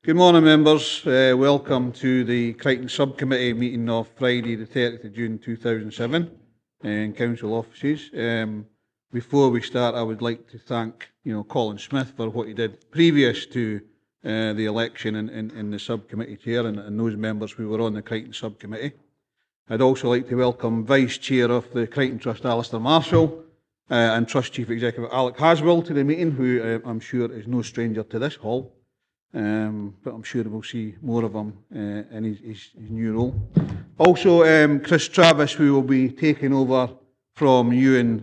Good morning, members. Welcome to the Crichton Sub Committee Meeting of Friday the 30th of June 2007 in Council offices. Before we start, I would like to thank Colin Smith for what he did previous to the election in the subcommittee chair and those members who were on the Crichton Sub Committee. I'd also like to welcome Vice Chair of the Crichton Trust, Alistair Marshall, and Trust Chief Executive Alec Haswell to the meeting, who I'm sure is no stranger to this hall. But I'm sure we'll see more of him in his new role. Also, Chris Travis, who will be taking over from Ewan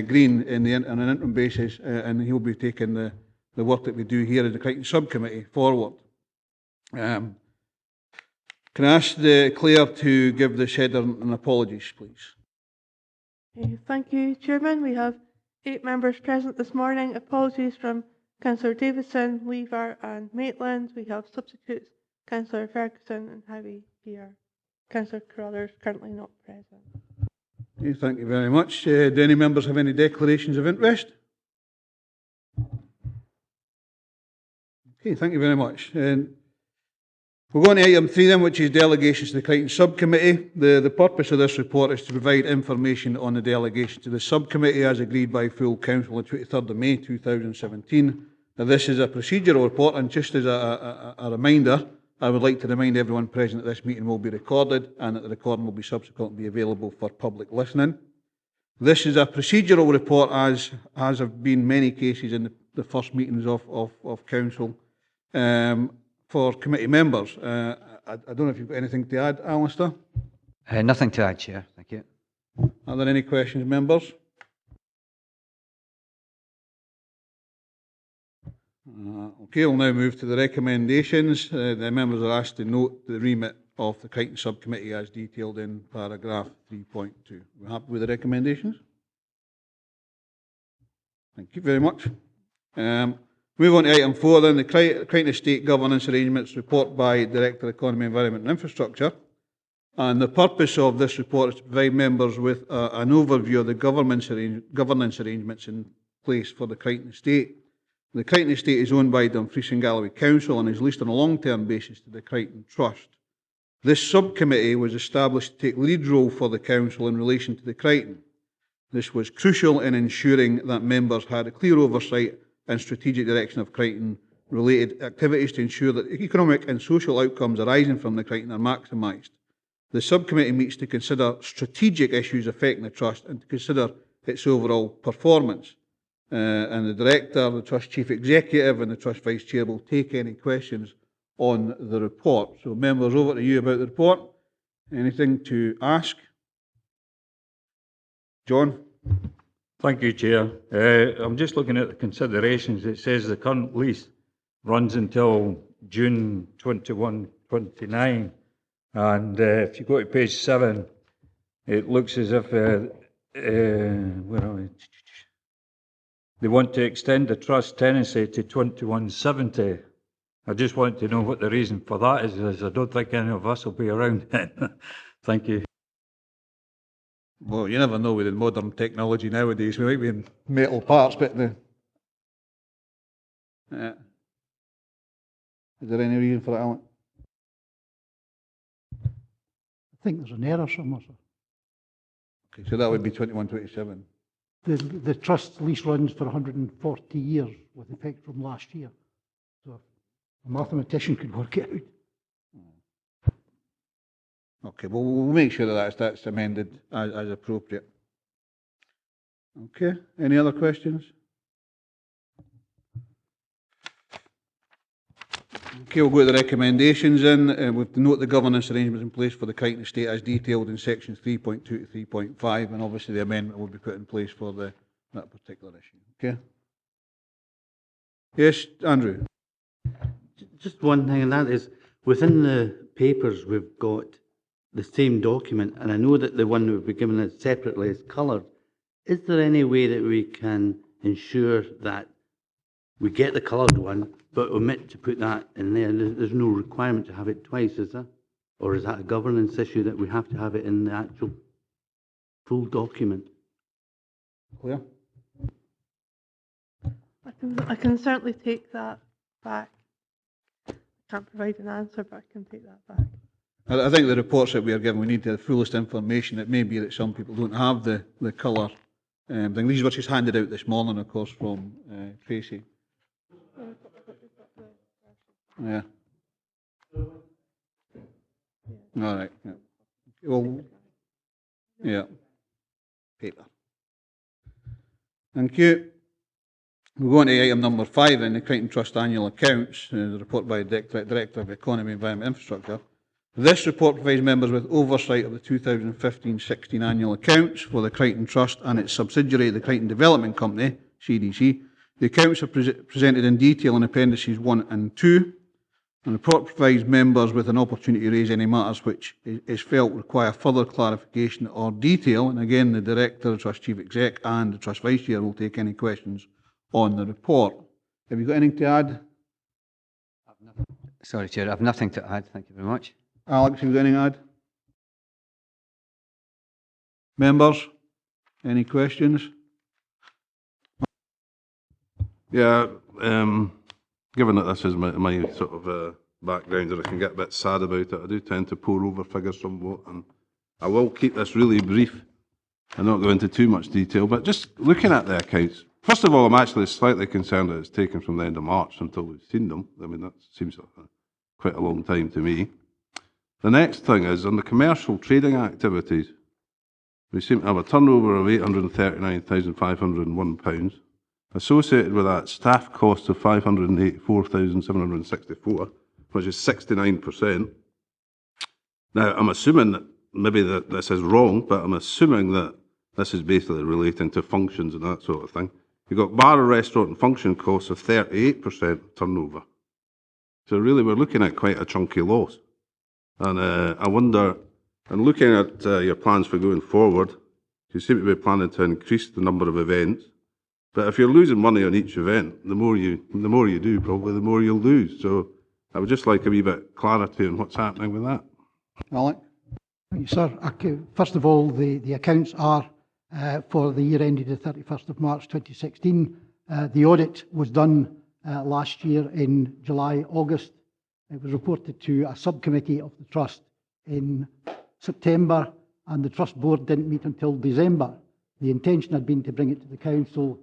Green on an interim basis, and he'll be taking the work that we do here in the Crichton Subcommittee forward. Can I ask Claire to give the Sederunt an apologies, please? Thank you, Chairman. We have 8 members present this morning. Apologies from Councillor Davison, Lever and Maitland. We have substitutes Councillor Ferguson and Howie here. Councillor Carruthers currently not present. Okay, thank you very much. Do any members have any declarations of interest? Okay, thank you very much. We're going to item 3 then, which is delegations to the Crichton Subcommittee. The purpose of this report is to provide information on the delegation to the subcommittee as agreed by full council on 23rd of May 2017. Now, this is a procedural report, and just as a reminder, I would like to remind everyone present that this meeting will be recorded and that the recording will be subsequently available for public listening. This is a procedural report, as have been many cases in the first meetings of council. For committee members. I don't know if you've got anything to add, Alistair? Nothing to add, Chair. Thank you. Are there any questions, members? Okay, we'll now move to the recommendations. The members are asked to note the remit of the Crichton Subcommittee as detailed in paragraph 3.2. We're happy with the recommendations? Thank you very much. Move on to item 4 then, the Crichton Estate Governance Arrangements report by Director of Economy, Environment and Infrastructure. And the purpose of this report is to provide members with an overview of the governance arrangements in place for the Crichton Estate. The Crichton Estate is owned by Dumfries and Galloway Council and is leased on a long-term basis to the Crichton Trust. This subcommittee was established to take lead role for the Council in relation to the Crichton. This was crucial in ensuring that members had a clear oversight and strategic direction of Crichton-related activities to ensure that economic and social outcomes arising from the Crichton are maximised. The subcommittee meets to consider strategic issues affecting the Trust and to consider its overall performance. And the Director, the Trust Chief Executive and the Trust Vice Chair will take any questions on the report. So members, over to you about the report. Anything to ask? John? Thank you, Chair. I'm just looking at the considerations. It says the current lease runs until June 21-29. And if you go to page 7, it looks as if they want to extend the trust tenancy to 2170. I just want to know what the reason for that is, as I don't think any of us will be around then. Thank you. Well, you never know with the modern technology nowadays. We might be in metal parts, but is there any reason for that, Alan? I think there's an error somewhere, sir. Okay, so that would be 21-27. The trust lease runs for 140 years with effect from last year. So a mathematician could work it out. Okay, well, we'll make sure that that's amended as appropriate. Okay, any other questions? Okay, we'll go to the recommendations then. We've to note the governance arrangements in place for the Crichton Estate as detailed in sections 3.2 to 3.5, and obviously the amendment will be put in place for that particular issue. Okay? Yes, Andrew? Just one thing, and that is, within the papers we've got the same document, and I know that the one we've been given it separately is coloured. Is there any way that we can ensure that we get the coloured one, but omit to put that in there? There's no requirement to have it twice, is there? Or is that a governance issue that we have to have it in the actual full document? Clear? I can certainly take that back. can't provide an answer, but I can take that back. I think the reports that we are given, we need the fullest information. It may be that some people don't have the colour thing. These were just handed out this morning, of course, from Tracy. Yeah. All right. Yeah. Well, yeah. Paper. Thank you. We'll go on to item number 5 in the Crichton Trust Annual Accounts, the report by the Director of Economy, Environment and Infrastructure. This report provides members with oversight of the 2015-16 annual accounts for the Crichton Trust and its subsidiary, the Crichton Development Company, CDC. The accounts are presented in detail in appendices 1 and 2. The report provides members with an opportunity to raise any matters which is felt require further clarification or detail. And again, the Director, the Trust Chief Exec and the Trust Vice Chair will take any questions on the report. Have you got anything to add? Sorry, Chair, I have nothing to add. Thank you very much. Alex, have you got anything to add? Members, any questions? Yeah, given that this is my sort of background and I can get a bit sad about it, I do tend to pore over figures somewhat, and I will keep this really brief and not go into too much detail, but just looking at the accounts, first of all, I'm actually slightly concerned that it's taken from the end of March until we've seen them. I mean, that seems like quite a long time to me. The next thing is, on the commercial trading activities, we seem to have a turnover of £839,501. Associated with that, staff costs of £584,764, which is 69%. Now, I'm assuming that maybe that this is wrong, but I'm assuming that this is basically relating to functions and that sort of thing. You've got bar, restaurant and function costs of 38% turnover. So really, we're looking at quite a chunky loss. And I wonder, and looking at your plans for going forward, you seem to be planning to increase the number of events. But if you're losing money on each event, the more you do, probably the more you'll lose. So I would just like a wee bit of clarity on what's happening with that. Alex? Thank you, sir. First of all, the accounts are for the year ended the 31st of March 2016. The audit was done last year in July, August. It was reported to a subcommittee of the Trust in September, and the Trust Board didn't meet until December. The intention had been to bring it to the Council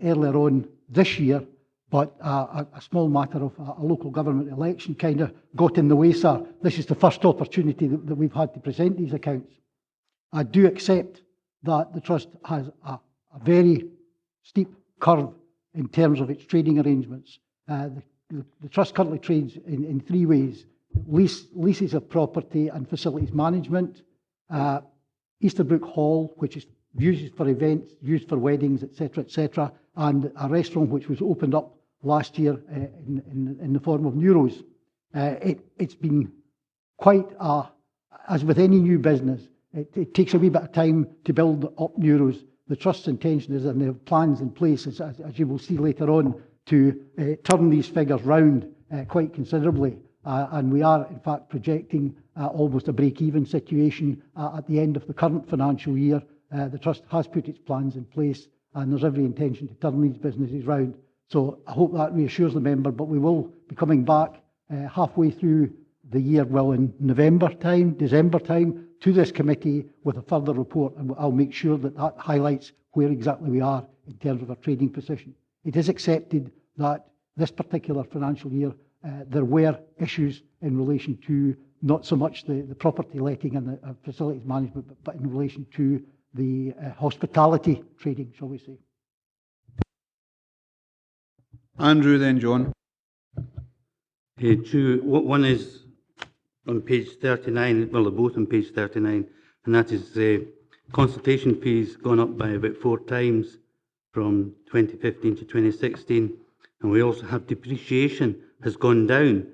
earlier on this year, but a small matter of a local government election kind of got in the way, sir. This is the first opportunity that we've had to present these accounts. I do accept that the Trust has a very steep curve in terms of its trading arrangements. The Trust currently trades in 3 ways: leases of property and facilities management, Easterbrook Hall, which is used for events, used for weddings, etc., and a restaurant which was opened up last year in the form of Neuros. It's been quite as with any new business, it takes a wee bit of time to build up Neuros. The Trust's intention is, and they have plans in place, as you will see later on, to turn these figures round quite considerably. And we are, in fact, projecting almost a break-even situation at the end of the current financial year. The Trust has put its plans in place, and there's every intention to turn these businesses round. So I hope that reassures the member, but we will be coming back halfway through the year, well, in November time, December time, to this committee with a further report, and I'll make sure that that highlights where exactly we are in terms of our trading position. It is accepted that this particular financial year there were issues in relation to not so much the property letting and the facilities management, but in relation to the hospitality trading, shall we say. Andrew, then John. One is on page 39, well, they're both on page 39, and that is consultation fees gone up by about 4 times from 2015 to 2016, and we also have depreciation has gone down.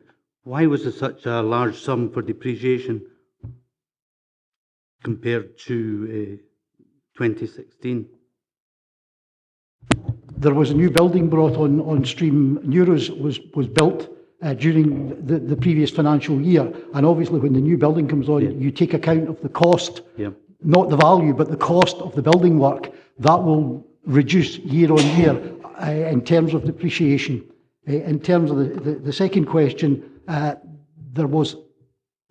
Why was there such a large sum for depreciation compared to 2016? There was a new building brought on stream. Neuros was built during the previous financial year, and obviously when the new building comes on, you take account of the cost, not the value, but the cost of the building work. That will reduce year on year in terms of depreciation. In terms of the second question, there was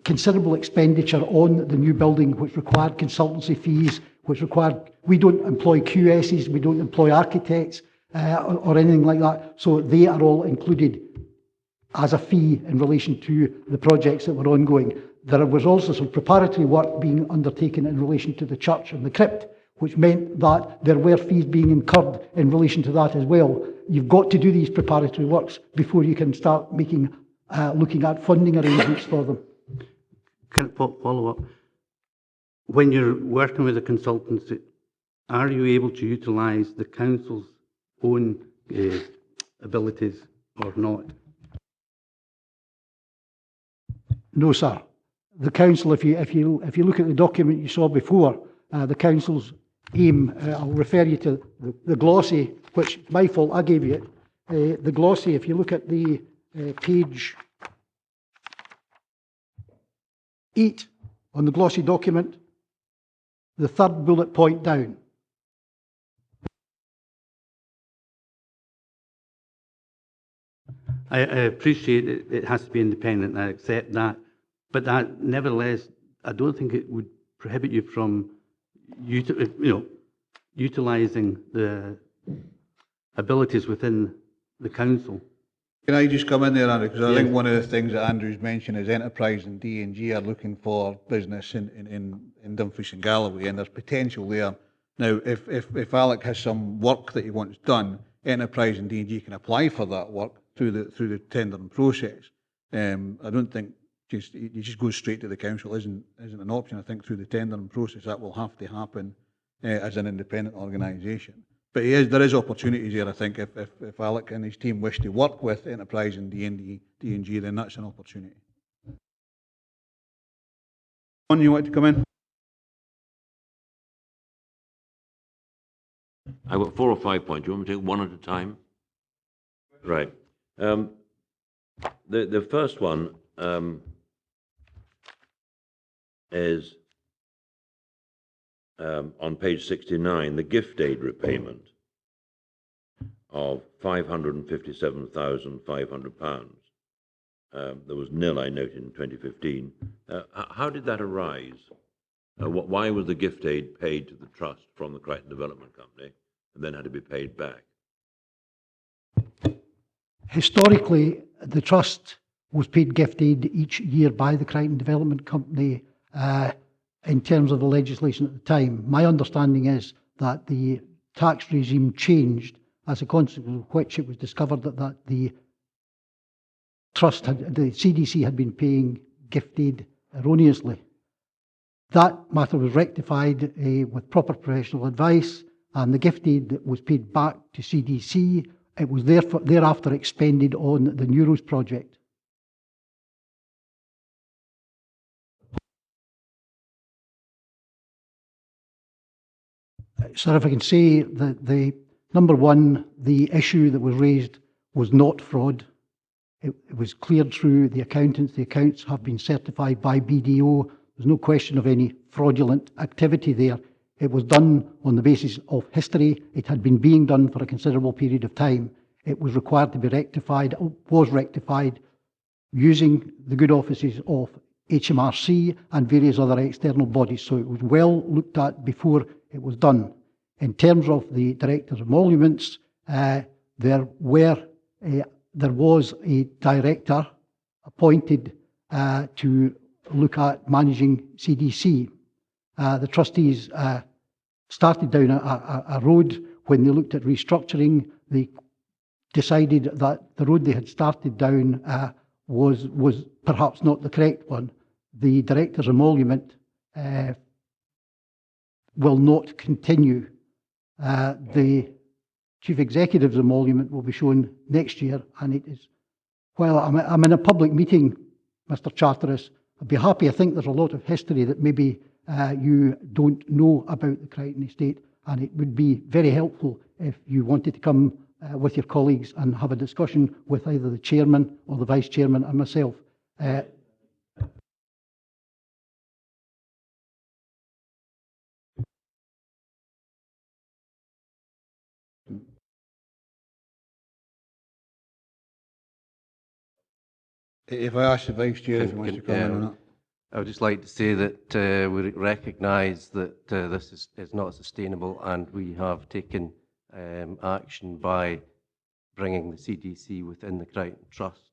considerable expenditure on the new building, which required consultancy fees, which required, we don't employ QSs, we don't employ architects or anything like that, so they are all included as a fee in relation to the projects that were ongoing. There was also some preparatory work being undertaken in relation to the church and the crypt, which meant that there were fees being incurred in relation to that as well. You've got to do these preparatory works before you can start making, looking at funding arrangements for them. Can I follow up? When you're working with a consultancy, are you able to utilise the council's own abilities or not? No, sir. The council, if you look at the document you saw before, the council's aim, I'll refer you to the glossy, which my fault, I gave you it. The glossy, if you look at the page 8 on the glossy document, the third bullet point down. I appreciate it has to be independent, I accept that, but that nevertheless, I don't think it would prohibit you from utilising the abilities within the council. Can I just come in there, Andrew? Because I think Yes. one of the things that Andrew's mentioned is Enterprise and D&G are looking for business in Dumfries and Galloway, and there's potential there. Now, if Alec has some work that he wants done, Enterprise and D&G can apply for that work through the tendering process. I don't think you just go straight to the council isn't an option. I think through the tendering process that will have to happen as an independent organisation. But there is opportunities here. I think if Alec and his team wish to work with Enterprise and D&G, then that's an opportunity. One, you want to come in? I've got 4 or 5 points. You want me to take one at a time? Right. The first one is on page 69, the gift aid repayment of £557,500. There was nil, I noted, in 2015. How did that arise? Why was the gift aid paid to the trust from the Crichton Development Company and then had to be paid back? Historically, the trust was paid gift aid each year by the Crichton Development Company in terms of the legislation at the time. My understanding is that the tax regime changed, as a consequence of which it was discovered that the trust, the CDC had been paying gift aid erroneously. That matter was rectified with proper professional advice, and the gift aid that was paid back to CDC, it was thereafter expended on the Neuros project. So if I can say that the number one, the issue that was raised was not fraud. It was cleared through the accountants. The accounts have been certified by BDO. There's no question of any fraudulent activity there. It was done on the basis of history. It had been being done for a considerable period of time. It was required to be rectified, was rectified using the good offices of HMRC and various other external bodies. So it was well looked at before it was done. In terms of the directors' emoluments, there was a director appointed to look at managing CDC. The trustees started down a road. When they looked at restructuring, they decided that the road they had started down was perhaps not the correct one. The director's emolument will not continue. The chief executive's emolument will be shown next year, and it is, while I'm in a public meeting, Mr. Charteris, I'd be happy. I think there's a lot of history that maybe you don't know about the Crichton estate, and it would be very helpful if you wanted to come with your colleagues and have a discussion with either the chairman or the vice chairman and myself. If I ask the Vice Chair if he wants to comment on that. I would just like to say that we recognise that this is not sustainable, and we have taken action by bringing the CDC within the Crichton Trust,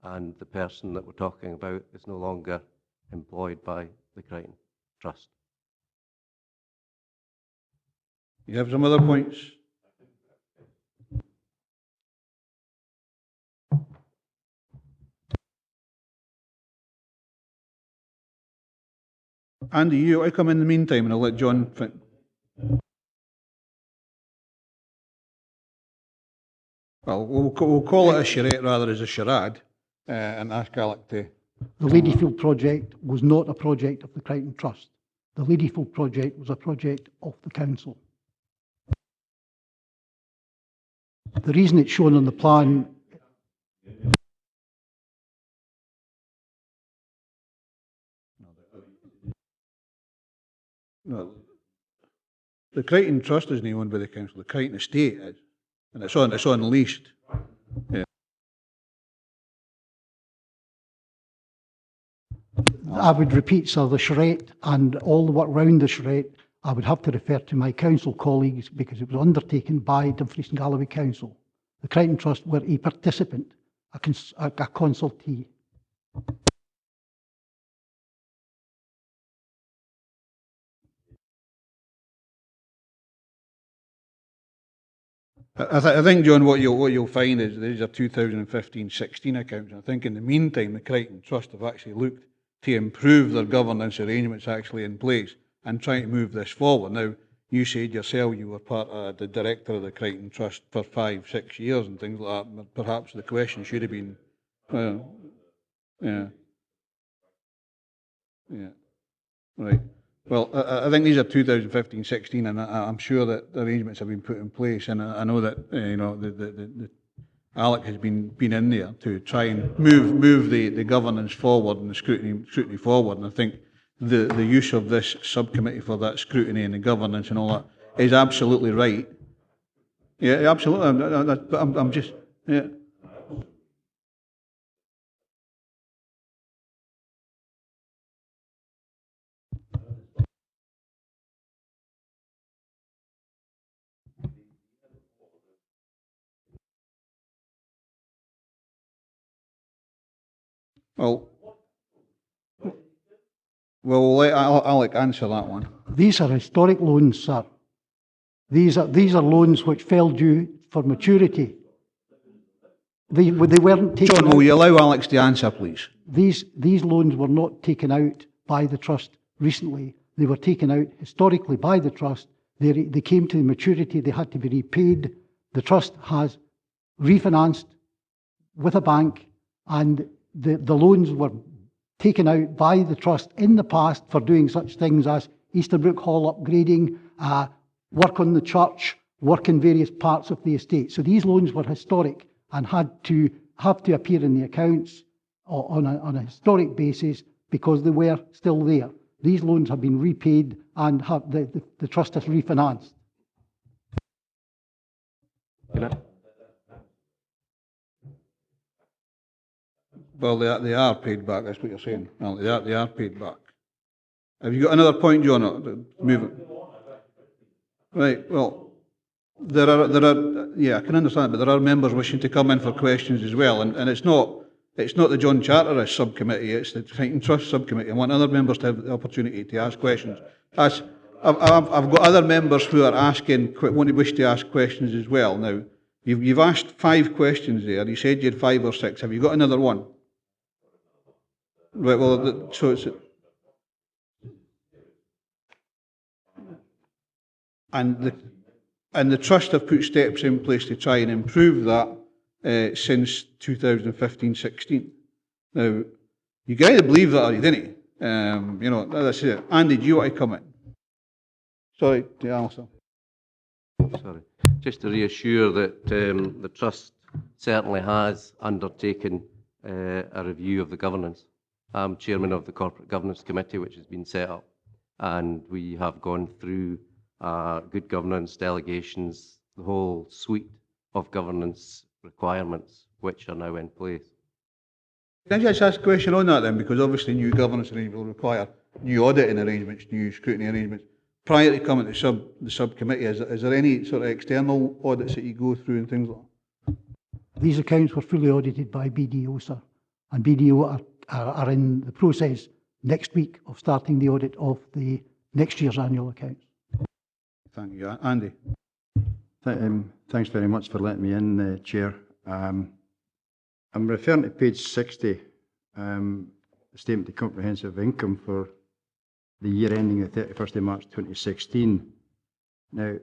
and the person that we're talking about is no longer employed by the Crichton Trust. You have some other points? Andy, you I come in the meantime and I'll let John fin. Well, we'll call it a charade rather as a charade, and ask Alec to. The Ladyfield project was not a project of the Crichton Trust. The Ladyfield project was a project of the council. The reason it's shown on the plan. No, the Crichton Trust isn't owned by the council. The Crichton Estate is, and it's on leased. Yeah. I would repeat, sir, the charrette and all the work round the charrette, I would have to refer to my council colleagues because it was undertaken by Dumfries and Galloway Council. The Crichton Trust were a participant, a consultee. I think, John, what you'll find is these are 2015-16 accounts. I think in the meantime, the Crichton Trust have actually looked to improve their governance arrangements actually in place and trying to move this forward. Now, you said yourself you were part of the director of the Crichton Trust for 5-6 years and things like that. But perhaps the question should have been, yeah, right. Well, I think these are 2015-16, and I'm sure that the arrangements have been put in place, and I know that you know the Alec has been in there to try and move the governance forward and the scrutiny forward, and I think the use of this subcommittee for that scrutiny and the governance and all that is absolutely right. Yeah, absolutely. I'm just yeah. Well, we'll let Alec answer that one. These are historic loans, sir. These are loans which fell due for maturity. They weren't taken John, out. will you allow Alex to answer, please? These loans were not taken out by the trust recently. They were taken out historically by the trust. They came to maturity. They had to be repaid. The trust has refinanced with a bank, and the loans were taken out by the trust in the past for doing such things as Easterbrook Hall upgrading, work on the church, work in various parts of the estate. So these loans were historic and had to appear in the accounts on a historic basis because they were still there. These loans have been repaid and the trust has refinanced. Well, they are paid back. That's what you're saying. Well, they are paid back. Have you got another point, John? Move it. Right. Well, there are. Yeah, I can understand, but there are members wishing to come in for questions as well, and it's not the John Charteris subcommittee. It's the Crichton Trust subcommittee. I want other members to have the opportunity to ask questions. I've got other members who are wish to ask questions as well. Now, you've asked 5 questions there. You said you had 5 or 6. Have you got another one? Right. Well, so it's. And the trust have put steps in place to try and improve that since 2015-16. Now, you got to believe that, or you didn't. You know, that's it. Andy, do you want to come in? Sorry, Alistair. Sorry. Just to reassure that the trust certainly has undertaken a review of the governance. I'm chairman of the Corporate Governance Committee, which has been set up, and we have gone through good governance, delegations, the whole suite of governance requirements which are now in place. Can I just ask a question on that then? Because obviously new governance arrangements will require new auditing arrangements, new scrutiny arrangements. Prior to coming to the subcommittee, is there any sort of external audits that you go through and things like that? These accounts were fully audited by BDO, sir, and BDO are in the process next week of starting the audit of the next year's annual accounts. Thank you. Andy? Thanks very much for letting me in, Chair. I'm referring to page 60, the Statement of Comprehensive Income for the year ending the 31st of March 2016. Now,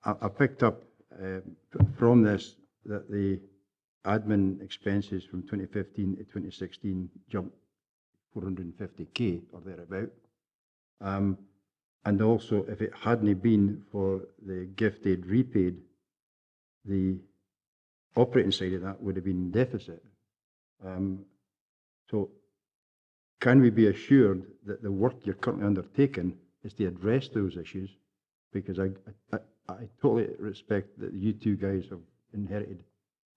I picked up from this that the admin expenses from 2015 to 2016 jumped 450k or thereabout. And also, if it hadn't been for the gift aid repaid, the operating side of that would have been deficit. So, can we be assured that the work you're currently undertaking is to address those issues? Because I totally respect that you two guys have inherited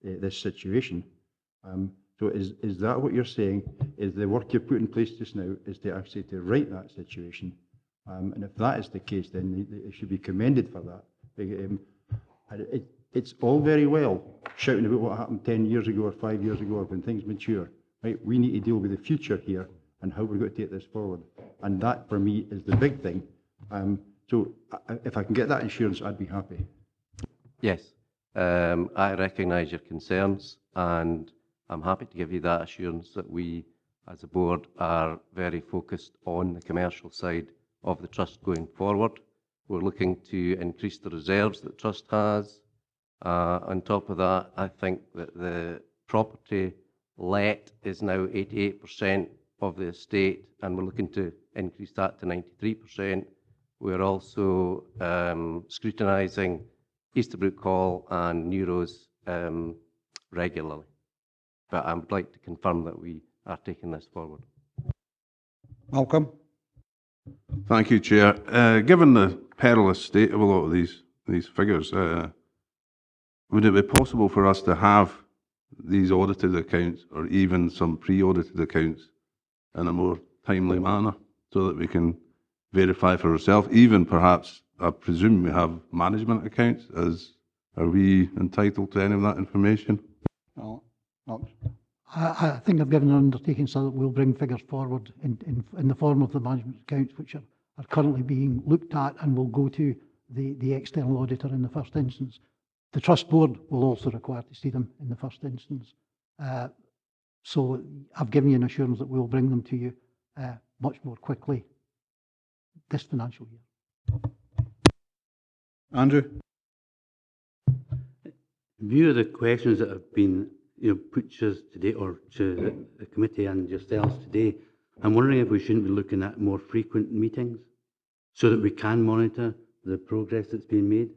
this situation. So is that what you're saying? Is the work you put in place just now is to actually to right that situation? And if that is the case, then it should be commended for that. It's all very well shouting about what happened 10 years ago or 5 years ago when things mature. Right? We need to deal with the future here and how we're going to take this forward. And that, for me, is the big thing. So if I can get that assurance, I'd be happy. Yes, I recognise your concerns, and I'm happy to give you that assurance that we, as a board, are very focused on the commercial side of the trust going forward. We're looking to increase the reserves that the trust has. On top of that, I think that the property let is now 88% of the estate, and we're looking to increase that to 93%. We're also scrutinising Easterbrook Hall and Neuros regularly. But I would like to confirm that we are taking this forward. Malcolm? Thank you, Chair. Given the perilous state of a lot of these figures, would it be possible for us to have these audited accounts or even some pre-audited accounts in a more timely manner so that we can verify for ourselves? Even perhaps, I presume we have management accounts. Are we entitled to any of that information? No. I think I've given an undertaking so that we'll bring figures forward in the form of the management accounts, which are currently being looked at and will go to the external auditor in the first instance. The Trust Board will also require to see them in the first instance. So I've given you an assurance that we'll bring them to you much more quickly this financial year. Andrew? In view of the questions that have been put to us today, or to the committee and yourselves today, I'm wondering if we shouldn't be looking at more frequent meetings so that we can monitor the progress that's being made.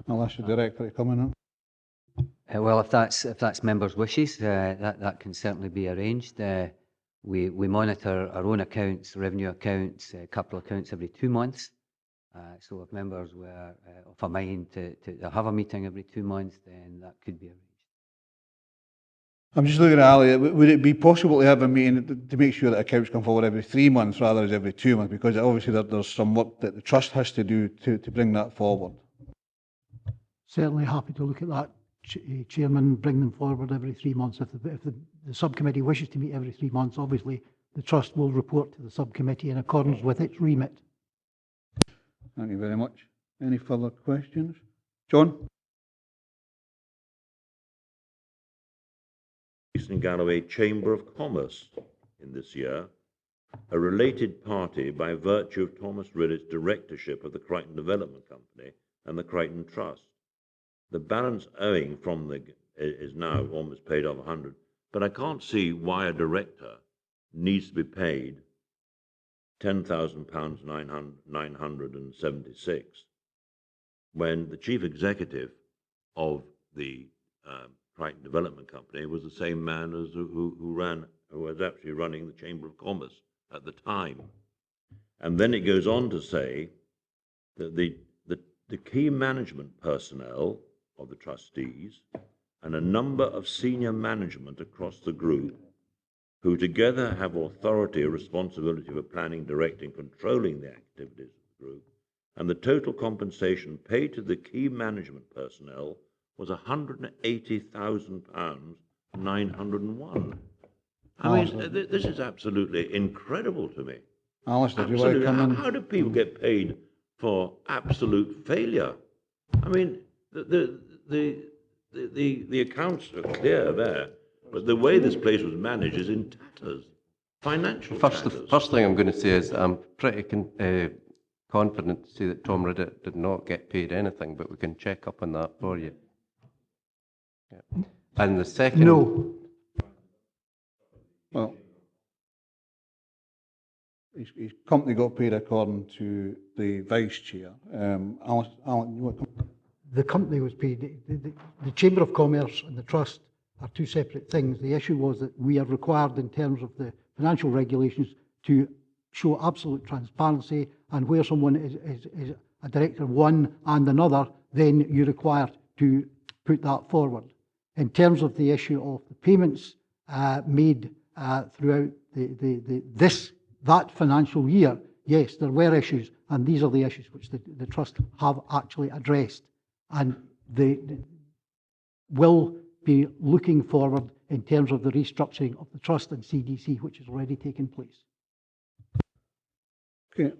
I'll ask the director to come in now. Well, if that's members' wishes, that can certainly be arranged. We monitor our own accounts, revenue accounts, capital accounts every 2 months. So if members were of a mind to have a meeting every 2 months, then that could be arranged. I'm just looking at Ali. Would it be possible to have a meeting to make sure that accounts come forward every 3 months rather than every 2 months? Because obviously there's some work that the trust has to do to bring that forward. Certainly happy to look at that, Chairman, bring them forward every 3 months. If the subcommittee wishes to meet every 3 months, obviously the trust will report to the subcommittee in accordance with its remit. Thank you very much. Any further questions? John? Dumfries and Galloway Chamber of Commerce in this year, a related party by virtue of Thomas Ridlett's directorship of the Crichton Development Company and the Crichton Trust. The balance owing from is now almost paid off 100, but I can't see why a director needs to be paid £10,000 976 when the chief executive of the Crichton Development Company was the same man as who was actually running the Chamber of Commerce at the time. And then it goes on to say that the key management personnel of the trustees and a number of senior management across the group who together have authority or responsibility for planning, directing, controlling the activities of the group, and the total compensation paid to the key management personnel was £180,901. I mean, this is absolutely incredible to me. Alistair, do you want to come in? How do people get paid for absolute failure? I mean, the accounts are clear there, but the way this place was managed is in tatters, financial The tatters. first thing I'm going to say is I'm pretty confident to say that Tom Riddett did not get paid anything, but we can check up on that for you. Yeah. And the second... No. Well, his company got paid according to the vice chair. Alan, you want to come? The company was paid. The Chamber of Commerce and the Trust are two separate things. The issue was that we are required in terms of the financial regulations to show absolute transparency, and where someone is a director of one and another, then you're required to put that forward. In terms of the issue of the payments made throughout that financial year, yes, there were issues, and these are the issues which the Trust have actually addressed, and they will be looking forward in terms of the restructuring of the Trust and CDC, which has already taken place. Okay.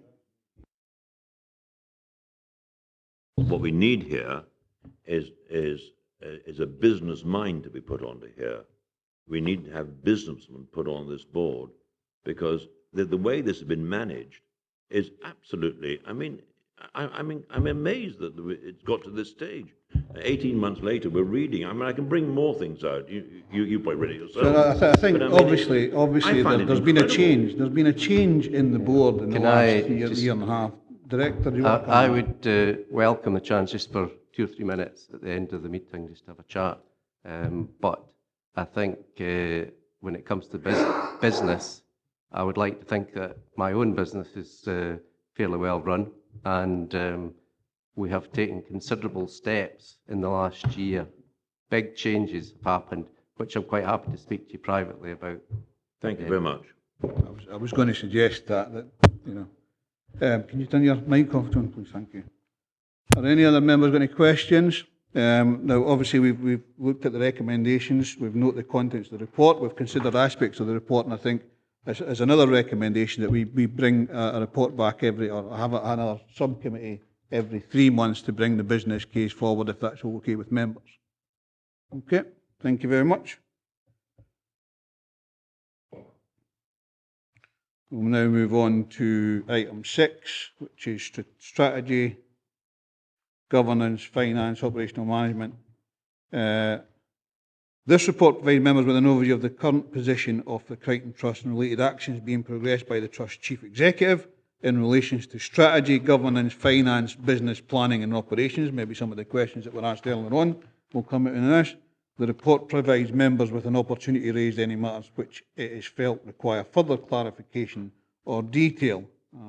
What we need here is a business mind to be put onto here. We need to have businessmen put on this board, because the way this has been managed is absolutely, I'm amazed that it's got to this stage. 18 months later, we're reading. I mean, I can bring more things out. You probably read it yourself. So I think But I mean, obviously there's been a change. There's been a change in the board in the last year and a half. Director, do you want to come I in? would welcome the chance just for 2 or 3 minutes at the end of the meeting just to have a chat. But I think when it comes to business, I would like to think that my own business is fairly well run, and we have taken considerable steps in the last year. Big changes have happened, which I'm quite happy to speak to you privately about. Thank you very much. I was going to suggest that you know. Can you turn your mic off, John, please? Thank you. Are any other members got any questions? Now, obviously, we've looked at the recommendations. We've noted the contents of the report. We've considered aspects of the report, and I think as another recommendation that we bring a report back or have another subcommittee every 3 months to bring the business case forward, if that's okay with members. Okay, thank you very much. We'll now move on to item 6, which is strategy, governance, finance, operational management. This report provides members with an overview of the current position of the Crichton Trust and related actions being progressed by the Trust Chief Executive in relation to strategy, governance, finance, business planning and operations. Maybe some of the questions that were asked earlier on will come out in this. The report provides members with an opportunity to raise any matters which it is felt require further clarification or detail,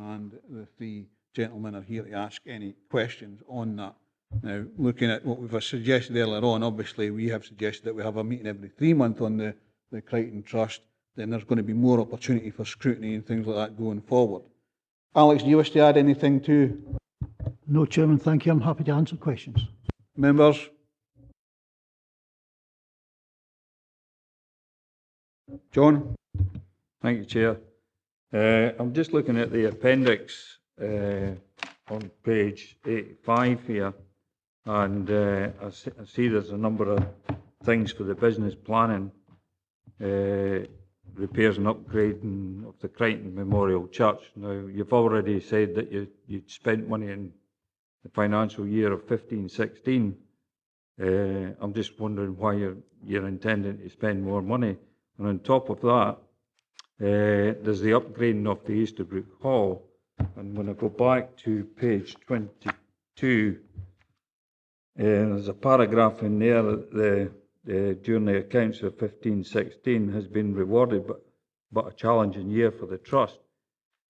and the 3 gentlemen are here to ask any questions on that. Now, looking at what we've suggested earlier on, obviously we have suggested that we have a meeting every 3 months on the Crichton Trust, then there's going to be more opportunity for scrutiny and things like that going forward. Alex, do you wish to add anything to? No, Chairman, thank you. I'm happy to answer questions. Members? John? Thank you, Chair. I'm just looking at the appendix on page 85 here, and I see there's a number of things for the business planning, repairs and upgrading of the Crichton Memorial Church. Now, you've already said that you'd spent money in the financial year of 15-16. I'm just wondering why you're intending to spend more money. And on top of that, there's the upgrading of the Easterbrook Hall. And when I go back to page 22, there's a paragraph in there that during the accounts of 15-16 has been rewarded, but a challenging year for the Trust.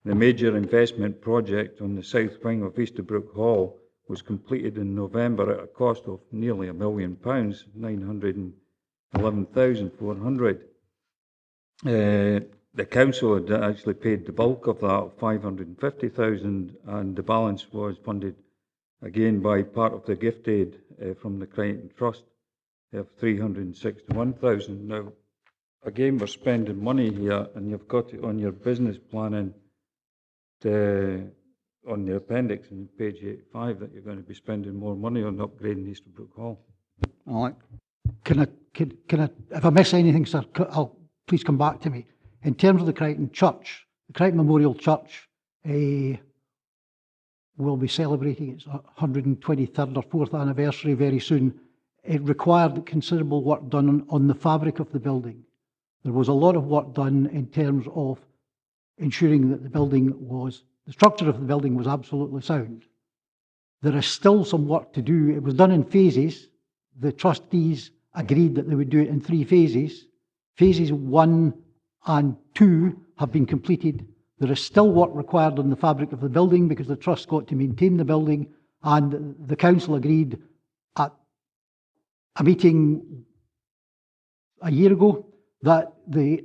The major investment project on the south wing of Easterbrook Hall was completed in November at a cost of nearly £1 million, 911,400. The council had actually paid the bulk of that, 550,000, and the balance was funded again by part of the gift aid from the Crichton Trust of 361,000. Now, again, we're spending money here, and you've got it on your business planning on the appendix on page 85 that you're going to be spending more money on upgrading Easterbrook Hall. Alec? Can I, if I miss anything, sir, please come back to me. In terms of the Crichton Church, the Crichton Memorial Church will be celebrating its 123rd or 4th anniversary very soon. It required considerable work done on the fabric of the building. There was a lot of work done in terms of ensuring that the structure of the building was absolutely sound. There is still some work to do. It was done in phases. The trustees agreed that they would do it in 3 phases. Phases 1 and 2 have been completed. There is still work required on the fabric of the building because the trust got to maintain the building, and the council agreed at a meeting a year ago that the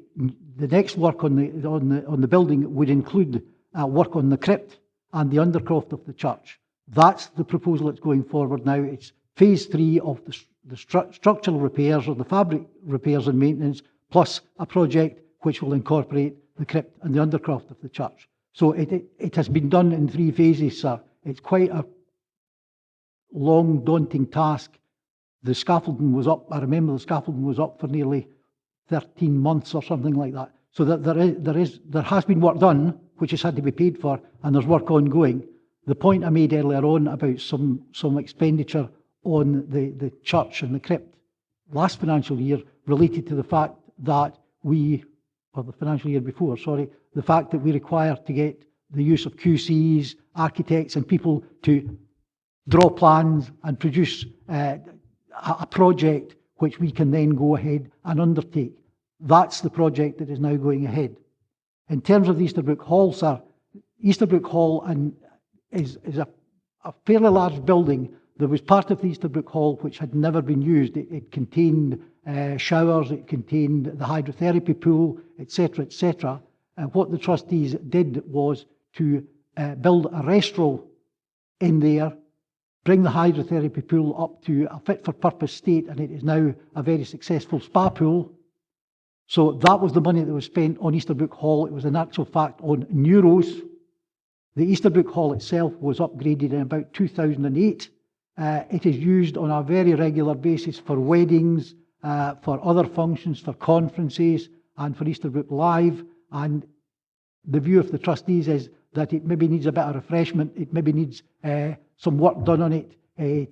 next work on the building would include work on the crypt and the undercroft of the church. That's the proposal that's going forward now. It's phase 3 of the structural repairs or the fabric repairs and maintenance, plus a project which will incorporate the crypt and the undercroft of the church. So it has been done in 3 phases, sir. It's quite a long, daunting task. The scaffolding was up, I remember the scaffolding was up for nearly 13 months or something like that. So that there has been work done, which has had to be paid for, and there's work ongoing. The point I made earlier on about some expenditure on the church and the crypt last financial year related to the fact that the financial year before, sorry, the fact that we require to get the use of QCs, architects and people to draw plans and produce a project which we can then go ahead and undertake. That's the project that is now going ahead. In terms of the Easterbrook Hall, sir, Easterbrook Hall is a fairly large building. There was part of the Easterbrook Hall which had never been used. It contained showers, it contained the hydrotherapy pool, etc., etc. And what the trustees did was to build a restaurant in there, bring the hydrotherapy pool up to a fit-for-purpose state, and it is now a very successful spa pool. So that was the money that was spent on Easterbrook Hall. It was in actual fact on euros. The Easterbrook Hall itself was upgraded in about 2008. It is used on a very regular basis for weddings, for other functions, for conferences, and for Easterbrook Live. And the view of the trustees is that it maybe needs a bit of refreshment. It maybe needs some work done on it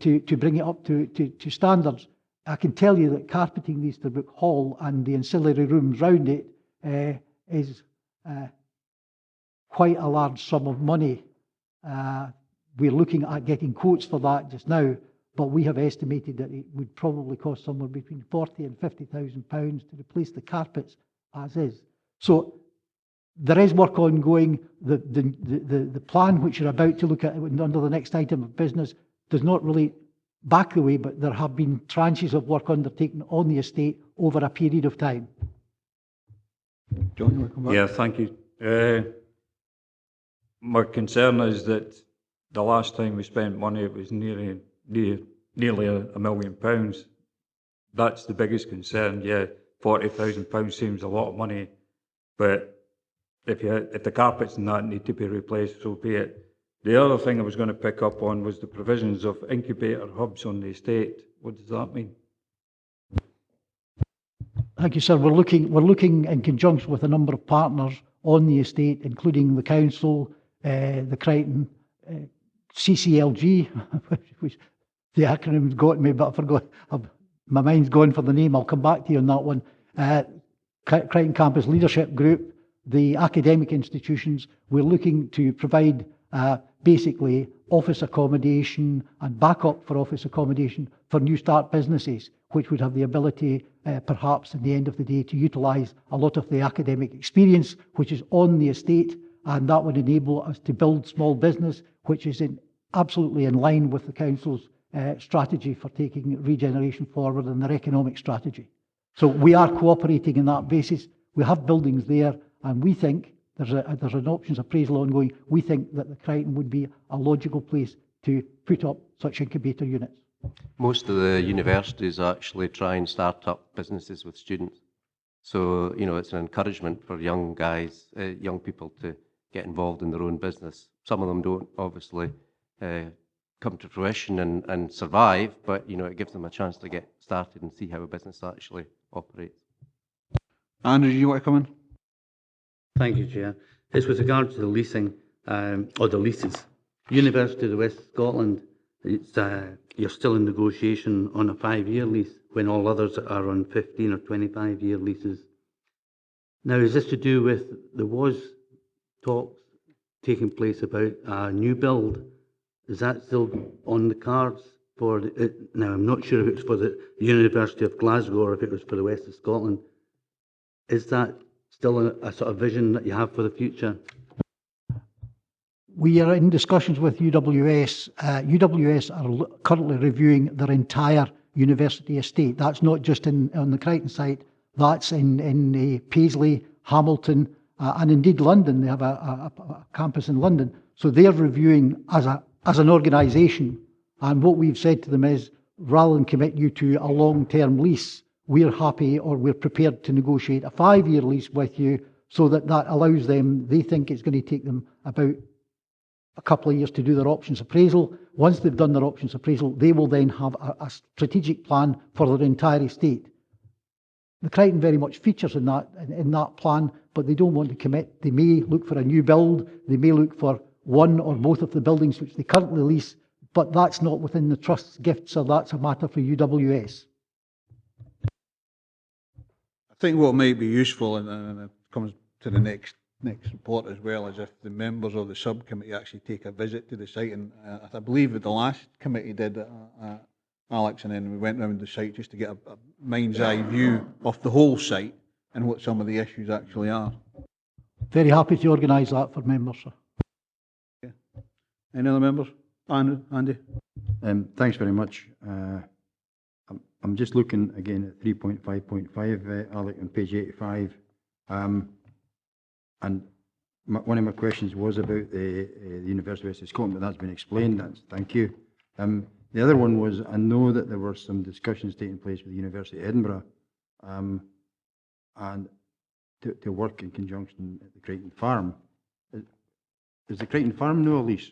to bring it up to standards. I can tell you that carpeting the Easterbrook Hall and the ancillary rooms round it is quite a large sum of money. We're looking at getting quotes for that just now, but we have estimated that it would probably cost somewhere between £40,000 and £50,000 to replace the carpets as is. So there is work ongoing. The plan which you're about to look at under the next item of business does not really back the way, but there have been tranches of work undertaken on the estate over a period of time. John, you want to come back? Yeah, thank you. My concern is that the last time we spent money, it was nearly £1 million. That's the biggest concern. Yeah, £40,000 seems a lot of money, but if the carpets and that need to be replaced, so be it. The other thing I was going to pick up on was the provisions of incubator hubs on the estate. What does that mean? Thank you, sir. We're looking in conjunction with a number of partners on the estate, including the council, the Crichton CCLG, which the acronym's got me, but I forgot. My mind's gone for the name. I'll come back to you on that one. Crichton Campus Leadership Group, the academic institutions. We're looking to provide basically office accommodation and backup for office accommodation for new start businesses, which would have the ability, perhaps at the end of the day, to utilise a lot of the academic experience which is on the estate, and that would enable us to build small business which is absolutely in line with the council's strategy for taking regeneration forward and their economic strategy. So we are cooperating on that basis. We have buildings there, and we think there's an options appraisal ongoing. We think that the Crichton would be a logical place to put up such incubator units. Most of the universities actually try and start up businesses with students. So, you know, it's an encouragement for young guys, young people to get involved in their own business. Some of them don't obviously come to fruition and survive, but, you know, it gives them a chance to get started and see how a business actually operates. Andrew, do you want to come in? Thank you, Chair. It's with regard to the leasing, or the leases. University of the West of Scotland, it's, you're still in negotiation on a 5-year lease when all others are on 15 or 25-year leases. Now, is this to do with, there was talks taking place about a new build? Is that still on the cards for, now I'm not sure if it was for the University of Glasgow or if it was for the West of Scotland. Is that still a sort of vision that you have for the future? We are in discussions with UWS. UWS are currently reviewing their entire university estate. That's not just on the Crichton site, that's in Paisley, Hamilton, and indeed London. They have a campus in London. So they're reviewing as an organisation. And what we've said to them is, rather than commit you to a long-term lease, we're happy or we're prepared to negotiate a 5-year lease with you so that allows them, they think it's going to take them about a couple of years to do their options appraisal. Once they've done their options appraisal, they will then have a strategic plan for their entire estate. The Crichton very much features in that plan, but they don't want to commit. They may look for a new build, they may look for one or both of the buildings which they currently lease, but that's not within the Trust's gift, so that's a matter for UWS. I think what might be useful, and it comes to the next report as well, is if the members of the subcommittee actually take a visit to the site, and I believe that the last committee did, Alex, and then we went round the site just to get a mind's eye view of the whole site and what some of the issues actually are. Very happy to organise that for members, sir. Yeah. Any other members? Andy? Thanks very much. I'm just looking again at 3.5.5, Alec, on page 85. And one of my questions was about the University of West of Scotland, but that's been explained. Thank you. The other one was, I know that there were some discussions taking place with the University of Edinburgh and to work in conjunction at the Crichton Farm. Is the Crichton Farm no lease?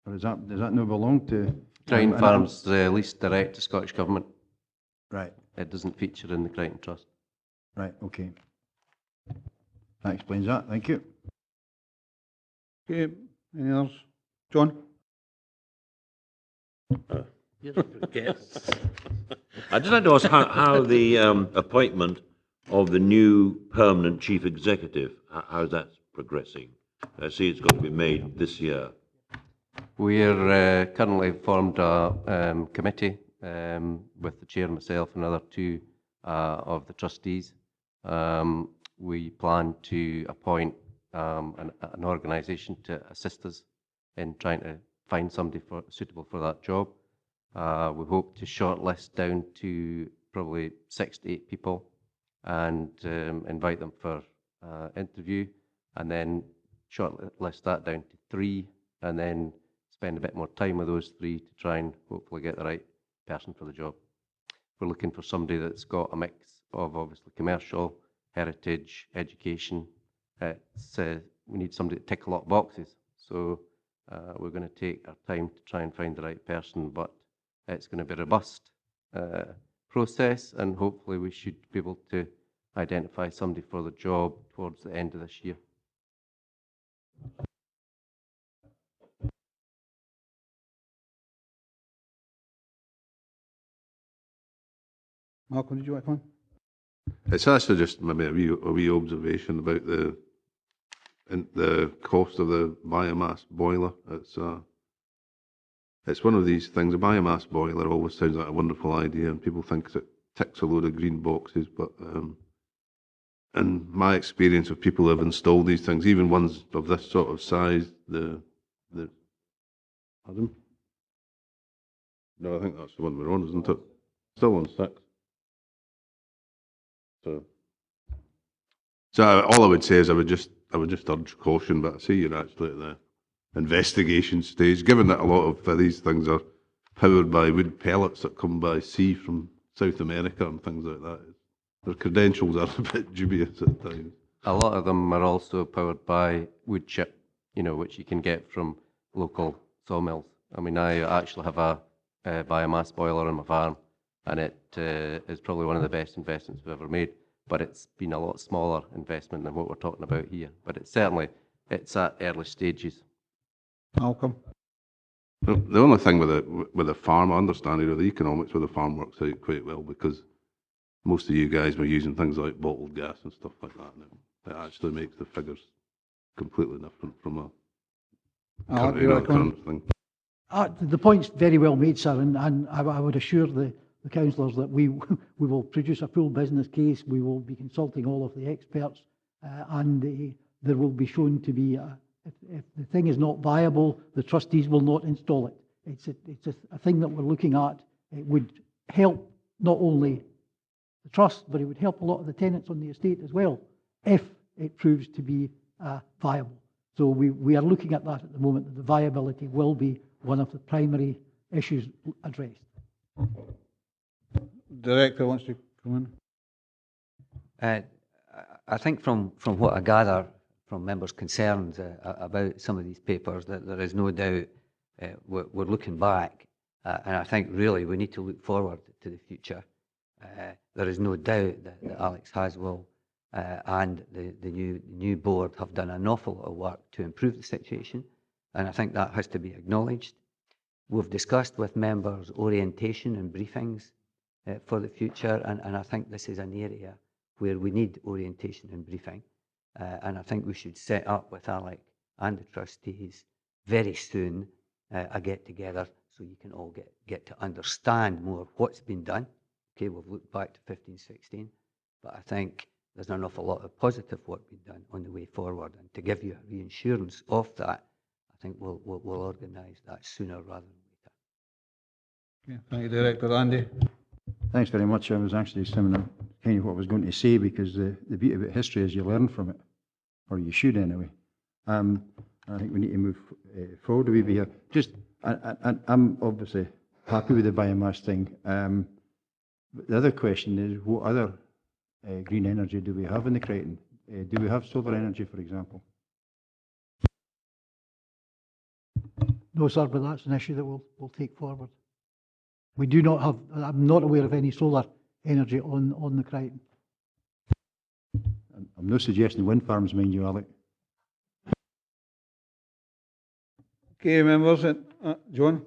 Or does that not belong to... Crichton Farm's leased direct to Scottish Government. Right. It doesn't feature in the Crichton Trust. Right, okay. That explains that. Thank you. Okay. Any others? John? I'd just like to ask how the appointment of the new permanent chief executive, how's that progressing? I see it's got to be made this year. We're currently formed a committee with the chair, myself, and another 2 of the trustees. We plan to appoint an organisation to assist us in trying to find somebody suitable for that job. We hope to shortlist down to probably 6 to 8 people and invite them for interview, and then shortlist that down to 3, and then spend a bit more time with those 3 to try and hopefully get the right person for the job. We're looking for somebody that's got a mix of obviously commercial, heritage, education. We need somebody to tick a lot of boxes. So we're going to take our time to try and find the right person, but it's going to be a robust process, and hopefully we should be able to identify somebody for the job towards the end of this year. Malcolm, did you want to come on? It's actually just maybe a wee observation about the cost of the biomass boiler. It's one of these things. A biomass boiler always sounds like a wonderful idea, and people think it ticks a load of green boxes. But in my experience of people who have installed these things, even ones of this sort of size, the Adam? No, I think that's the one we're on, isn't it? Still on 6. So all I would say is I would just urge caution, but I see you're actually at the investigation stage, given that a lot of these things are powered by wood pellets that come by sea from South America and things like that. Their credentials are a bit dubious at times. A lot of them are also powered by wood chip, which you can get from local sawmills. I mean, I actually have a biomass boiler on my farm, and it is probably one of the best investments we've ever made. But it's been a lot smaller investment than what we're talking about here. But it's at early stages. Malcolm? The only thing with the farm, I understand the economics with the farm works out quite well, because most of you guys were using things like bottled gas and stuff like that, and it actually makes the figures completely different from a current thing. The point's very well made, sir, and I would assure the councillors that we will produce a full business case. We will be consulting all of the experts, and there will be shown to be, if the thing is not viable, the trustees will not install it. It's a thing that we're looking at. It would help not only the trust, but it would help a lot of the tenants on the estate as well, if it proves to be viable. So we are looking at that at the moment, that the viability will be one of the primary issues addressed. Director wants to come in. I think from what I gather from members' concerns about some of these papers, that there is no doubt we're looking back, and I think really we need to look forward to the future. There is no doubt that Alex Haswell and the new board have done an awful lot of work to improve the situation, and I think that has to be acknowledged. We've discussed with members orientation and briefings for the future, and I think this is an area where we need orientation and briefing, and I think we should set up with Alec and the trustees very soon a get-together so you can all get to understand more what's been done. Okay, we've looked back to 15-16, but I think there's an awful lot of positive work being done on the way forward, and to give you a reassurance of that, I think we'll organise that sooner rather than later. Okay, thank you, Director. Andy? Thanks very much. I was actually saying kind of what I was going to say, because the beauty about history is you learn from it, or you should anyway. I think we need to move forward a wee bit here. Just, I'm obviously happy with the biomass thing. But the other question is, what other green energy do we have in the Crichton? Do we have solar energy, for example? No, sir, but that's an issue that we'll take forward. We do not have, I'm not aware of any solar energy on the Crichton. I'm not suggesting wind farms, mind you, Alec. Okay, members, John?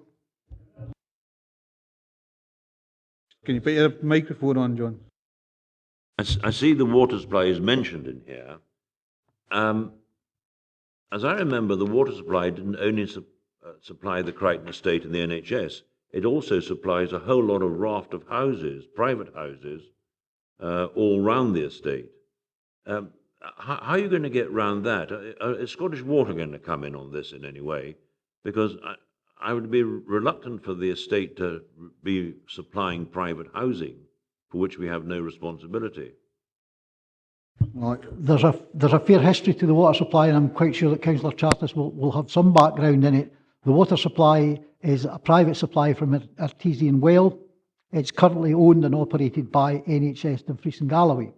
Can you put your microphone on, John? I see the water supply is mentioned in here. As I remember, the water supply didn't only supply the Crichton estate and the NHS. It also supplies a whole lot of raft of houses, private houses, all round the estate. How are you going to get round that? Is Scottish Water going to come in on this in any way? Because I would be reluctant for the estate to be supplying private housing for which we have no responsibility. Well, There's a fair history to the water supply, and I'm quite sure that Councillor Chartis will have some background in it. The water supply is a private supply from an artesian well. It's currently owned and operated by NHS Dumfries and Galloway.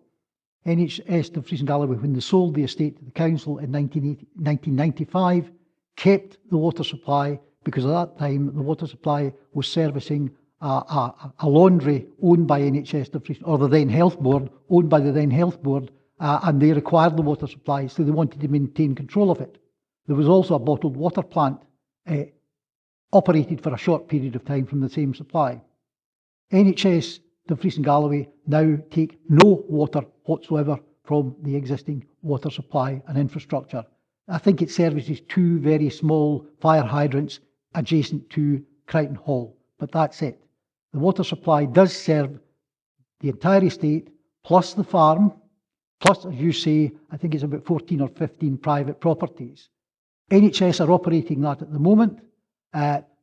NHS Dumfries and Galloway, when they sold the estate to the council in 1995, kept the water supply, because at that time the water supply was servicing a laundry owned by NHS Dumfries, or the then Health Board, owned by the then Health Board, and they required the water supply, so they wanted to maintain control of it. There was also a bottled water plant operated for a short period of time from the same supply. NHS Dumfries and Galloway now take no water whatsoever from the existing water supply and infrastructure. I think it services 2 very small fire hydrants adjacent to Crichton Hall, but that's it. The water supply does serve the entire estate, plus the farm, plus, as you say, I think it's about 14 or 15 private properties. NHS are operating that at the moment.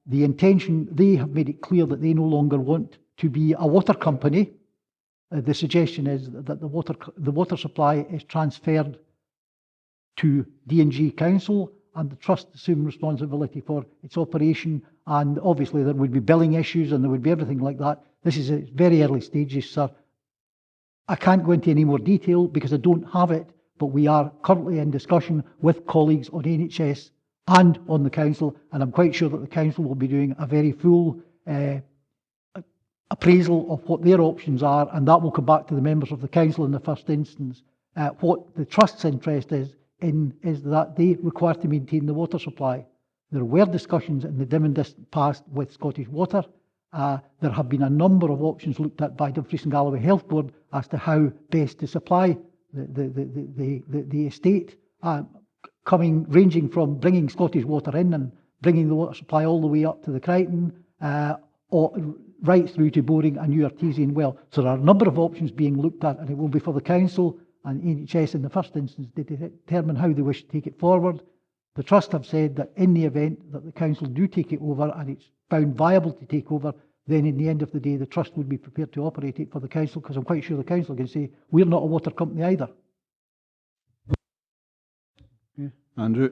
the intention, they have made it clear that they no longer want to be a water company. The suggestion is that the water supply is transferred to D&G Council, and the trust assume responsibility for its operation, and obviously there would be billing issues and there would be everything like that. This is at very early stages, sir. I can't go into any more detail because I don't have it, but we are currently in discussion with colleagues on NHS and on the council, and I'm quite sure that the council will be doing a very full appraisal of what their options are, and that will come back to the members of the council in the first instance. What the trust's interest is that they require to maintain the water supply. There were discussions in the dim and distant past with Scottish Water. There have been a number of options looked at by Dumfries and Galloway Health Board as to how best to supply the estate, ranging from bringing Scottish Water in and bringing the water supply all the way up to the Crichton, or right through to boring a new artesian well. So there are a number of options being looked at, and it will be for the council and NHS in the first instance to determine how they wish to take it forward. The trust have said that in the event that the council do take it over and it's found viable to take over, then in the end of the day the trust would be prepared to operate it for the council, because I'm quite sure the council can say we're not a water company either. Andrew?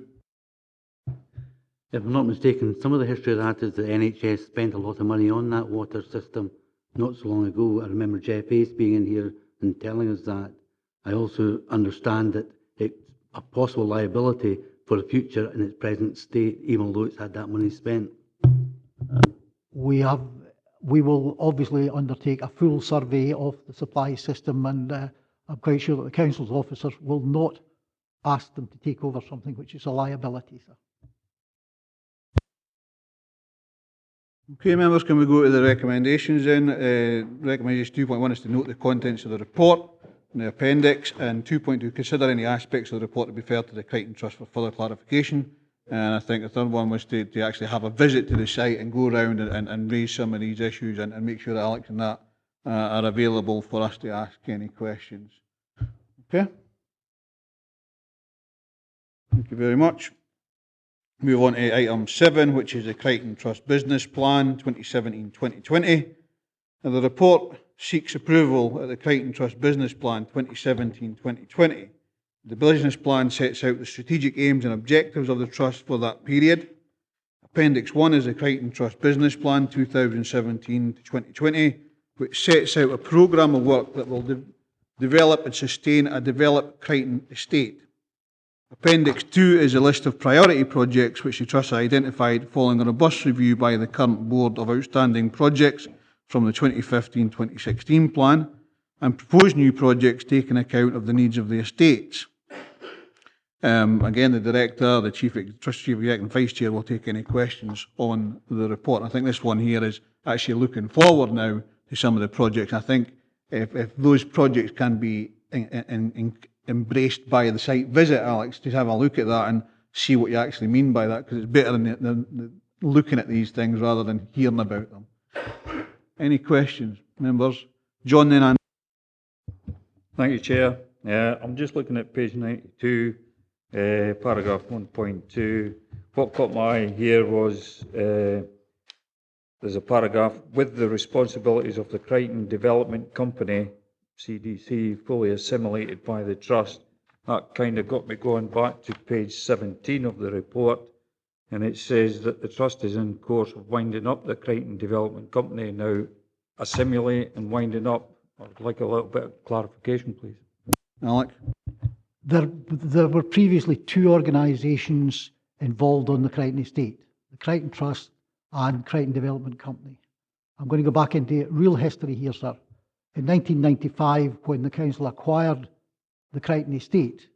If I'm not mistaken, some of the history of that is that NHS spent a lot of money on that water system not so long ago. I remember Jeff Ace being in here and telling us that. I also understand that it's a possible liability for the future in its present state, even though it's had that money spent. We will obviously undertake a full survey of the supply system, and I'm quite sure that the council's officers will not ask them to take over something which is a liability, sir. Okay, members, can we go to the recommendations then? Recommendation 2.1 is to note the contents of the report in the appendix, and 2.2, consider any aspects of the report to be referred to the Crichton Trust for further clarification. And I think the third one was to actually have a visit to the site and go around and raise some of these issues and make sure that Alex and that are available for us to ask any questions. Okay? Thank you very much. Move on to item 7, which is the Crichton Trust Business Plan 2017-2020. And the report seeks approval of the Crichton Trust Business Plan 2017-2020. The business plan sets out the strategic aims and objectives of the Trust for that period. Appendix 1 is the Crichton Trust Business Plan 2017-2020, which sets out a programme of work that will develop and sustain a developed Crichton estate. Appendix 2 is a list of priority projects which the Trust has identified following a robust review by the current Board of Outstanding Projects from the 2015-2016 plan, and proposed new projects taking account of the needs of the estates. Again, the Director, the Trust Chief Executive and Vice Chair will take any questions on the report. I think this one here is actually looking forward now to some of the projects. I think if those projects can be embraced by the site visit, Alex, to have a look at that and see what you actually mean by that, because it's better than looking at these things rather than hearing about them. Any questions, members? John then, and Thank you, Chair. I'm just looking at page 92, paragraph 1.2. What caught my eye here was there's a paragraph, with the responsibilities of the Crichton Development Company, CDC, fully assimilated by the Trust. That kind of got me going back to page 17 of the report, and it says that the Trust is in course of winding up the Crichton Development Company, now assimilate and winding up. I'd like a little bit of clarification, please. Alex? There were previously two organisations involved on the Crichton estate, the Crichton Trust and Crichton Development Company. I'm going to go back into real history here, sir. In 1995, when the council acquired the Crichton estate,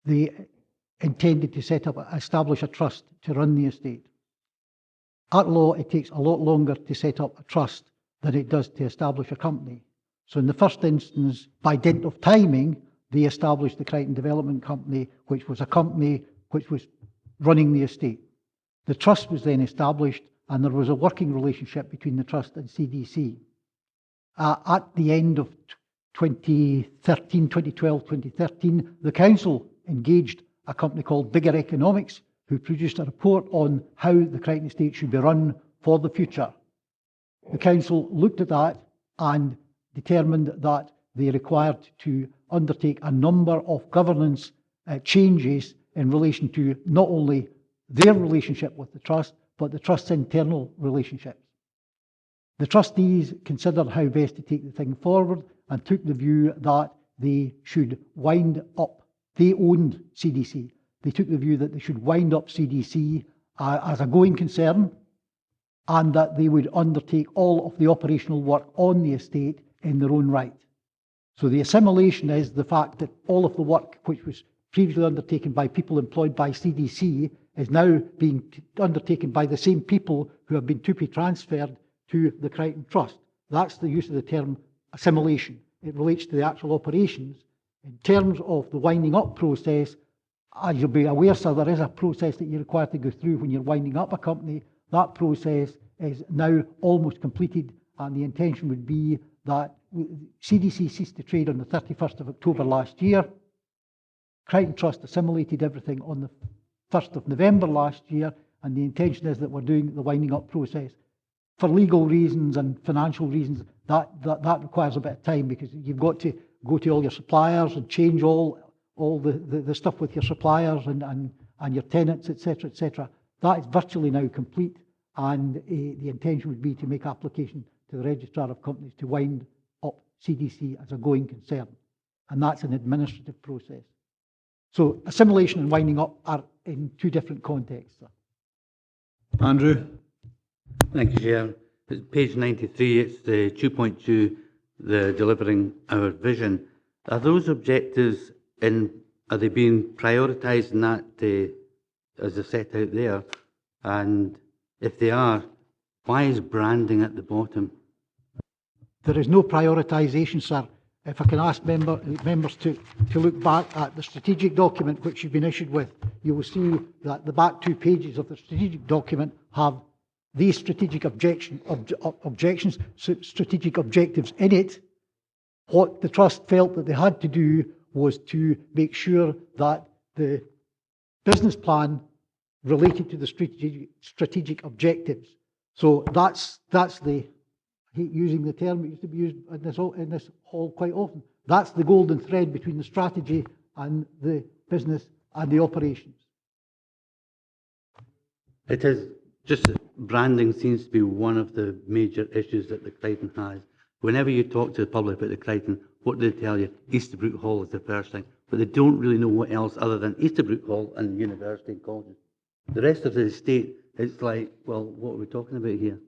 they intended to establish a trust to run the estate. At law, it takes a lot longer to set up a trust than it does to establish a company. So in the first instance, by dint of timing, they established the Crichton Development Company, which was a company which was running the estate. The trust was then established, and there was a working relationship between the trust and CDC. At the end of 2013, 2012, 2013, the council engaged a company called Bigger Economics who produced a report on how the Crichton Estate should be run for the future. The council looked at that and determined that they required to undertake a number of governance changes in relation to not only their relationship with the trust, but the trust's internal relationships. The trustees considered how best to take the thing forward and took the view that they should wind up. They owned CDC. They took the view that they should wind up CDC as a going concern, and that they would undertake all of the operational work on the estate in their own right. So the assimilation is the fact that all of the work which was previously undertaken by people employed by CDC is now being undertaken by the same people who have been to be transferred to the Crichton Trust. That's the use of the term assimilation. It relates to the actual operations. In terms of the winding up process, as you'll be aware, sir, there is a process that you're required to go through when you're winding up a company. That process is now almost completed, and the intention would be that CDC ceased to trade on the 31st of October last year. Crichton Trust assimilated everything on the 1st of November last year, and the intention is that we're doing the winding up process. For legal reasons and financial reasons, that requires a bit of time, because you've got to go to all your suppliers and change all the stuff with your suppliers and your tenants, etc., etc. That is virtually now complete, and the intention would be to make application to the Registrar of Companies to wind up CDC as a going concern, and that's an administrative process. So assimilation and winding up are in two different contexts. Andrew? Thank you, Chair. It's page 93, it's the 2.2, the delivering our vision. Are those objectives are they being prioritised in that as they're set out there? And if they are, why is branding at the bottom? There is no prioritisation, sir. If I can ask members to look back at the strategic document which you've been issued with, you will see that the back 2 pages of the strategic document have these strategic strategic objectives in it. What the Trust felt that they had to do was to make sure that the business plan related to the strategic objectives. So that's the, I hate using the term, it used to be used in this hall quite often. That's the golden thread between the strategy and the business and the operations. It is just that branding seems to be one of the major issues that the Crichton has. Whenever you talk to the public about the Crichton, what do they tell you? Easterbrook Hall is the first thing, but they don't really know what else other than Easterbrook Hall and university and colleges. The rest of the estate, it's like, well, what are we talking about here?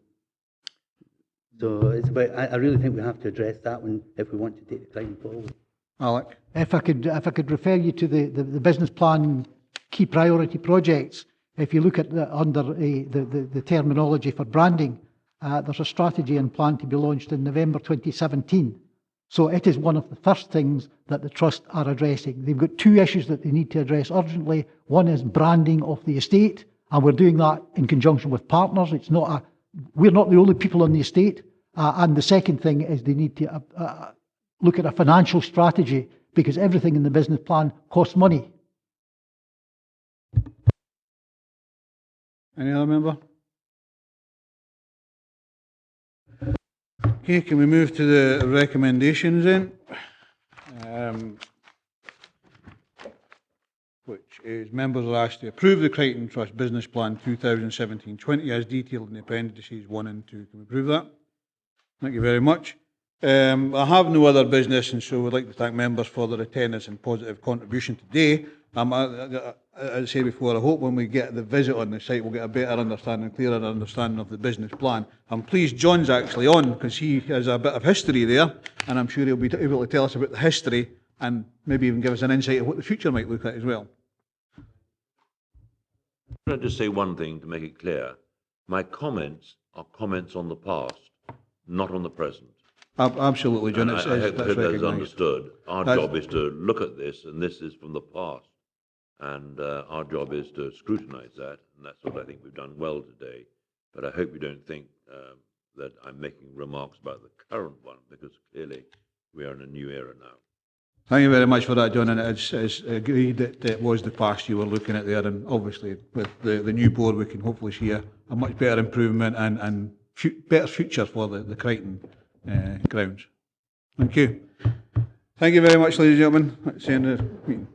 So it's about, I really think we have to address that one if we want to take the Crichton forward. Alec? If I could refer you to the business plan key priority projects, if you look at under the terminology for branding, there's a strategy and plan to be launched in November 2017. So it is one of the first things that the Trust are addressing. They've got 2 issues that they need to address urgently. One is branding of the estate, and we're doing that in conjunction with partners. We're not the only people on the estate. And the second thing is they need to look at a financial strategy, because everything in the business plan costs money. Any other member? Okay, can we move to the recommendations then? Which is members are asked to approve the Crichton Trust Business Plan 2017-20 as detailed in the appendices 1 and 2. Can we approve that? Thank you very much. I have no other business, and so we'd like to thank members for their attendance and positive contribution today. As I said before, I hope when we get the visit on the site, we'll get a better understanding, clearer understanding of the business plan. I'm pleased John's actually on, because he has a bit of history there, and I'm sure he'll be able to tell us about the history and maybe even give us an insight of what the future might look like as well. Can I just say one thing to make it clear? My comments are comments on the past, not on the present. Absolutely, John. I hope that is understood. Our job is to look at this, and this is from the past. And our job is to scrutinise that, and that's what I think we've done well today. But I hope you don't think that I'm making remarks about the current one, because clearly we are in a new era now. Thank you very much for that, John, and it's agreed that it was the past you were looking at there, and obviously with the new board we can hopefully see a much better improvement and better future for the Crichton grounds. Thank you. Thank you very much, ladies and gentlemen. That's the end of the meeting.